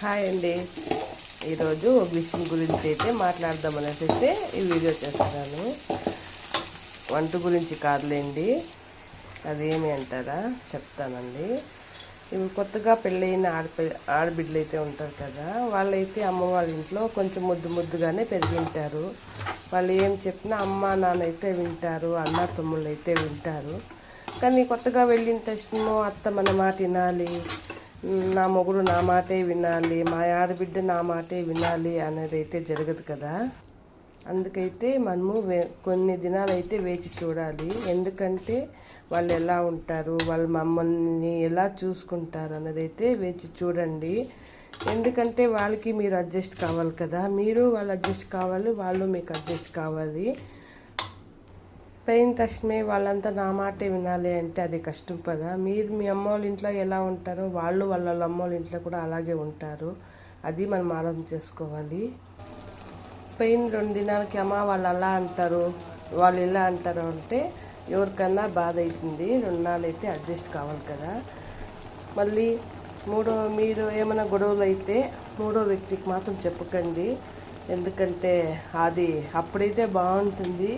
Hi అండి. ఈరోజు ఒక విషయం గురించి అయితే మాట్లాడదామనేసి అయితే ఈ వీడియో చేస్తున్నాను. వంట గురించి కాదులేండి, అదేమి అంటారా చెప్తానండి. ఇవి కొత్తగా పెళ్ళైన ఆడబిడ్డలు అయితే ఉంటారు కదా, వాళ్ళైతే అమ్మ వాళ్ళ ఇంట్లో కొంచెం ముద్దుగానే పెరిగింటారు. వాళ్ళు ఏం చెప్పినా అమ్మ నాన్న అయితే వింటారు, అన్న తమ్ముళ్ళు అయితే వింటారు. కానీ కొత్తగా వెళ్ళిన తక్షణము అత్త మన మాట వినాలి, నా మొగుడు నా మాటే వినాలి, మా ఆడబిడ్డ నా మాటే వినాలి అనేది అయితే జరగదు కదా. అందుకైతే మనము కొన్ని దినాలు అయితే వేచి చూడాలి. ఎందుకంటే వాళ్ళు ఎలా ఉంటారు, వాళ్ళు మమ్మల్ని ఎలా చూసుకుంటారు అన్నది అయితే వేచి చూడండి. ఎందుకంటే వాళ్ళకి మీరు అడ్జస్ట్ కావాలి కదా, మీరు వాళ్ళు అడ్జస్ట్ కావాలి, వాళ్ళు మీకు అడ్జస్ట్ కావాలి. పెయిన తక్షణమే వాళ్ళంతా నా మాటే వినాలి అంటే అది కష్టం కదా. మీరు మీ అమ్మ వాళ్ళ ఇంట్లో ఎలా ఉంటారో వాళ్ళు వాళ్ళ అమ్మ వాళ్ళ ఇంట్లో కూడా అలాగే ఉంటారు. అది మనం ఆలోచన చేసుకోవాలి. పెయిన్ 2 దినాలకి అమ్మ వాళ్ళు అలా అంటారు, వాళ్ళు ఇలా అంటారు అంటే ఎవరికన్నా బాధ అవుతుంది. 2 నాళ్ళు అయితే అడ్జస్ట్ కావాలి కదా. మళ్ళీ మీరు ఏమైనా గొడవలు అయితే 3వ వ్యక్తికి మాత్రం చెప్పకండి. ఎందుకంటే అది అప్పుడైతే బాగుంటుంది,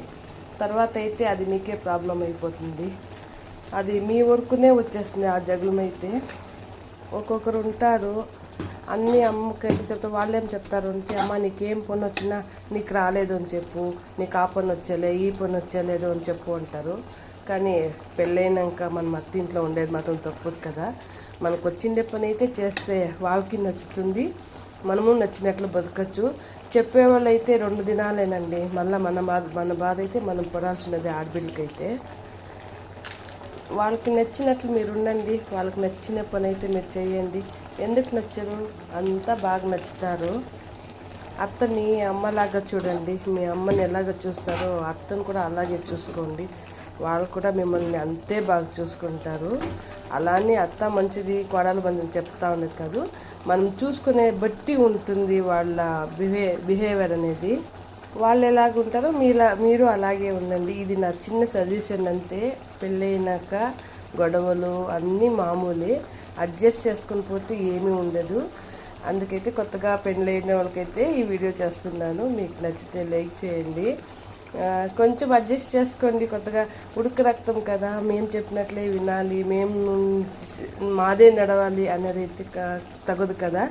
తర్వాత అయితే అది మీకే ప్రాబ్లం అయిపోతుంది. అది మీ వరకునే వచ్చేస్తుంది ఆ జగలం అయితే. ఒక్కొక్కరు ఉంటారు అన్నీ అమ్మకైతే చెప్తే వాళ్ళు ఏం చెప్తారు అంటే, అమ్మ నీకేం పని వచ్చినా నీకు రాలేదు అని చెప్పు, నీకు ఆ పని వచ్చేలే ఈ పని వచ్చేలేదు అని చెప్పు అంటారు. కానీ పెళ్ళైనాక మనం అత్తింట్లో ఉండేది మాత్రం తప్పదు కదా. మనకు వచ్చిండే పని అయితే చేస్తే వాళ్ళకి నచ్చుతుంది, మనము నచ్చినట్లు బతకచ్చు. చెప్పేవాళ్ళు అయితే 2 దినాలేనండి, మళ్ళీ మన బాధ అయితే మనం పడాల్సినది ఆడబిడ్డకైతే. వాళ్ళకి నచ్చినట్లు మీరు ఉండండి, వాళ్ళకి నచ్చిన పని అయితే మీరు చేయండి. ఎందుకు నచ్చరు, అంతా బాగా నచ్చుతారు. అత్తని అమ్మలాగా చూడండి, మీ అమ్మని ఎలాగ చూస్తారో అత్తను కూడా అలాగే చూసుకోండి. వాళ్ళు కూడా మిమ్మల్ని అంతే బాగా చూసుకుంటారు. అలానే అత్త మంచిది కోడలు మంచిది చెప్తా ఉండేది కాదు, మనం చూసుకునే బట్టి ఉంటుంది వాళ్ళ బిహేవియర్ అనేది. వాళ్ళు ఎలాగ ఉంటారో మీరు అలాగే ఉండండి. ఇది నా చిన్న సజెషన్ అంతే. పెళ్ళైనాక గొడవలు అన్నీ మామూలే, అడ్జస్ట్ చేసుకుని పోతే ఏమీ ఉండదు. అందుకైతే కొత్తగా పెళ్ళైన వాళ్ళకైతే ఈ వీడియో చేస్తున్నాను. మీకు నచ్చితే లైక్ చేయండి, కొంచెం అడ్జస్ట్ చేసుకోండి. కొత్తగా ఉడుకు రక్తం కదా, మేము చెప్పినట్లే వినాలి, మేము మాదే నడవాలి అనేది అయితే తగదు కదా.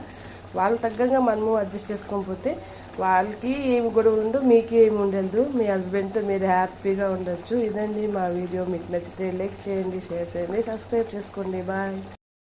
వాళ్ళ తగ్గగా మనము అడ్జస్ట్ చేసుకొని పోతే వాళ్ళకి ఏమి గొడవలు ఉండవు, మీకు ఏమి ఉండదు. మీ హస్బెండ్తో మీరు హ్యాపీగా ఉండొచ్చు. ఇదండి మా వీడియో. మీకు నచ్చితే లైక్ చేయండి, షేర్ చేయండి, సబ్స్క్రైబ్ చేసుకోండి. బాయ్.